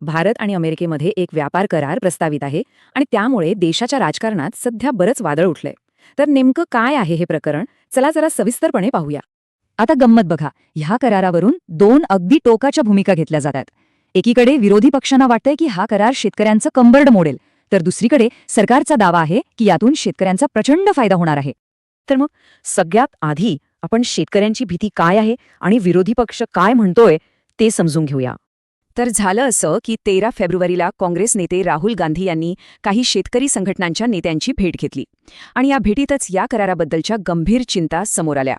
भारत आणि अमेरिकेमध्ये एक व्यापार करार प्रस्तावित आहे आणि त्यामुळे देशाच्या राजकारणात सध्या बरंच वादळ उठलंय. तर नेमकं काय आहे हे प्रकरण, चला जरा सविस्तरपणे पाहूया. आता गंमत बघा, ह्या करारावरून दोन अगदी टोकाच्या भूमिका घेतल्या जातात. एकीकडे विरोधी पक्षांना वाटतंय की हा करार शेतकऱ्यांचं कंबरड मोडेल, तर दुसरीकडे सरकारचा दावा आहे की यातून शेतकऱ्यांचा प्रचंड फायदा होणार आहे. तर मग सगळ्यात आधी आपण शेतकऱ्यांची भीती काय आहे आणि विरोधी पक्ष काय म्हणतोय ते समजून घेऊया. तर झालं असं की 13 फेब्रुवारीला काँग्रेस नेते राहुल गांधी यांनी काही शेतकरी संघटनांच्या नेत्यांची भेट घेतली आणि या भेटीतच या कराराबद्दलच्या गंभीर चिंता समोर आल्या.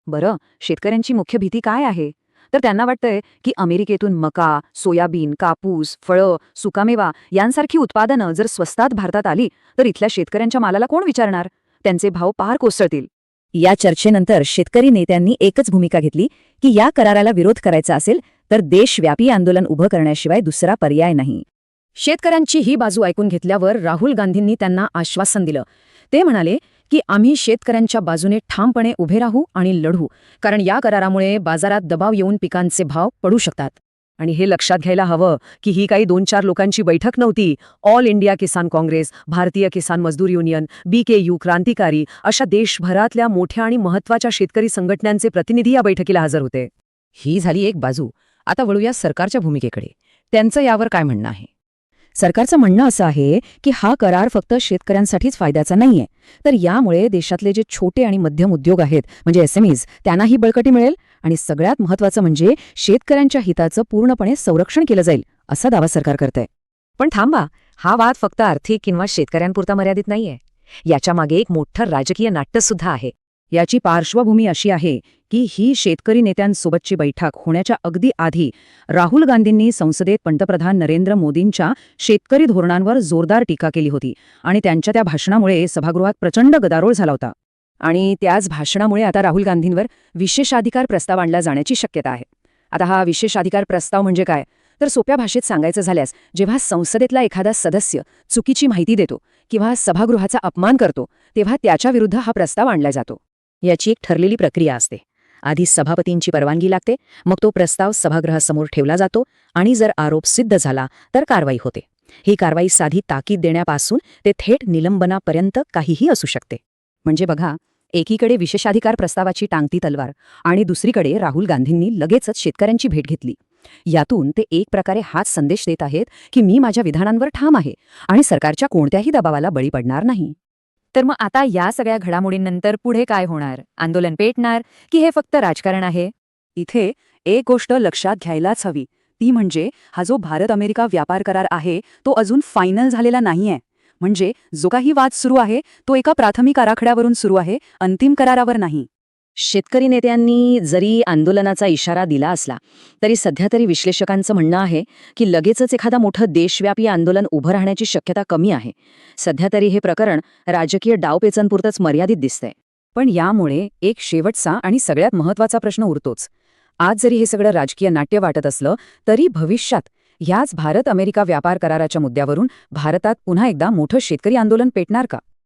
बरं, शेतकऱ्यांची मुख्य भीती काय आहे? तर त्यांना वाटतंय की अमेरिकेतून मका, सोयाबीन, कापूस, फळं, सुकामेवा यांसारखी उत्पादनं जर स्वस्तात भारतात आली तर इथल्या शेतकऱ्यांच्या मालाला कोण विचारणार? त्यांचे भाव पार कोसळतील. या चर्चेनंतर शेतकरी नेत्यांनी एकच भूमिका घेतली की या कराराला विरोध करायचा असेल तर देशव्यापी आंदोलन उभं करण्याशिवाय दुसरा पर्याय नाही. शेतकऱ्यांची ही बाजू ऐकून घेतल्यावर राहुल गांधींनी त्यांना आश्वासन दिलं. ते म्हणाले की आम्ही शेतकऱ्यांच्या बाजूने ठामपणे उभे राहू आणि लढू, कारण या करारामुळे बाजारात दबाव येऊन पिकांचे भाव पडू शकतात. आणि हे लक्षात घ्यायला हवं की ही काही 2-4 लोकांची बैठक नव्हती. ऑल इंडिया किसान काँग्रेस, भारतीय किसान मजदूर युनियन, BKU, क्रांतिकारी अशा देशभरातल्या मोठ्या आणि महत्त्वाच्या शेतकरी संघटनांचे प्रतिनिधी या बैठकीला हजर होते. ही झाली एक बाजू. आता वळूया सरकारच्या भूमिकेकडे. त्यांचं यावर काय म्हणणं आहे? सरकारचं म्हणणं असं आहे की हा करार फक्त शेतकऱ्यांसाठीच फायद्याचा नाहीये, तर यामुळे देशातले जे छोटे आणि मध्यम उद्योग आहेत म्हणजे SMEs त्यांनाही बळकटी मिळेल आणि सगळ्यात महत्त्वाचं म्हणजे शेतकऱ्यांच्या हिताचं पूर्णपणे संरक्षण केलं जाईल, असा दावा सरकार करतंय. पण थांबा, हा वाद फक्त आर्थिक किंवा शेतकऱ्यांपुरता मर्यादित नाहीये. याच्या मागे एक मोठं राजकीय नाट्य सुद्धा आहे. याची पार्श्वभूमी अशी आहे की ही शेतकरी नेत्यांसोबतची बैठक होण्याच्या अगदी आधी राहुल गांधींनी संसदेत पंतप्रधान नरेंद्र मोदींच्या शेतकरी धोरणांवर जोरदार टीका केली होती आणि त्यांच्या त्या भाषणामुळे सभागृहात प्रचंड गदारोळ झाला होता. आणि त्याच भाषणामुळे आता राहुल गांधींवर विशेषाधिकार प्रस्ताव आणला जाण्याची शक्यता आहे. आता हा विशेषाधिकार प्रस्ताव म्हणजे काय? तर सोप्या भाषेत सांगायचं झाल्यास, जेव्हा संसदेतला एखादा सदस्य चुकीची माहिती देतो किंवा सभागृहाचा अपमान करतो तेव्हा त्याच्याविरुद्ध हा प्रस्ताव आणला जातो. याची एक ठरलेली प्रक्रिया असते. आधी सभापतींची परवानगी लागते, मग तो प्रस्ताव सभागृहासमोर ठेवला जातो आणि जर आरोप सिद्ध झाला तर कारवाई होते. ही कारवाई साधी ताकीद देण्यापासून ते थेट निलंबनापर्यंत काहीही असू शकते. म्हणजे बघा, एकीकडे विशेषाधिकार प्रस्तावाची टांगती तलवार आणि दुसरीकडे राहुल गांधींनी लगेचच शेतकऱ्यांची भेट घेतली. यातून ते एक प्रकारे हाच संदेश देत आहेत की मी माझ्या विधानांवर ठाम आहे आणि सरकारच्या कोणत्याही दबावाला बळी पडणार नाही. तर मग आता या सगळ्या घडामोडींनंतर पुढे काय होणार? आंदोलन पेटणार की हे फक्त राजकारण आहे? इथे एक गोष्ट लक्षात घ्यायलाच हवी, ती म्हणजे हा जो भारत-अमेरिका व्यापार करार आहे तो अजून फायनल झालेला नाहीये. म्हणजे जो काही वाद सुरू आहे तो एका प्राथमिक आराखड्यावरून सुरू आहे, अंतिम करारावर नाही. शेतकरी नेत्यांनी जरी आंदोलनाचा इशारा दिला असला तरी सध्या तरी विश्लेषकांचं म्हणणं आहे की लगेचच एखादा मोठं देशव्यापी आंदोलन उभं राहण्याची शक्यता कमी आहे. सध्या तरी हे प्रकरण राजकीय डावपेचांपुरतंच मर्यादित दिसतंय. पण यामुळे एक शेवटचा आणि सगळ्यात महत्त्वाचा प्रश्न उरतोच. आज जरी हे सगळं राजकीय नाट्य वाटत असलं तरी भविष्यात ह्याच भारत-अमेरिका व्यापार कराराच्या मुद्द्यावरून भारतात पुन्हा एकदा मोठं शेतकरी आंदोलन पेटणार का?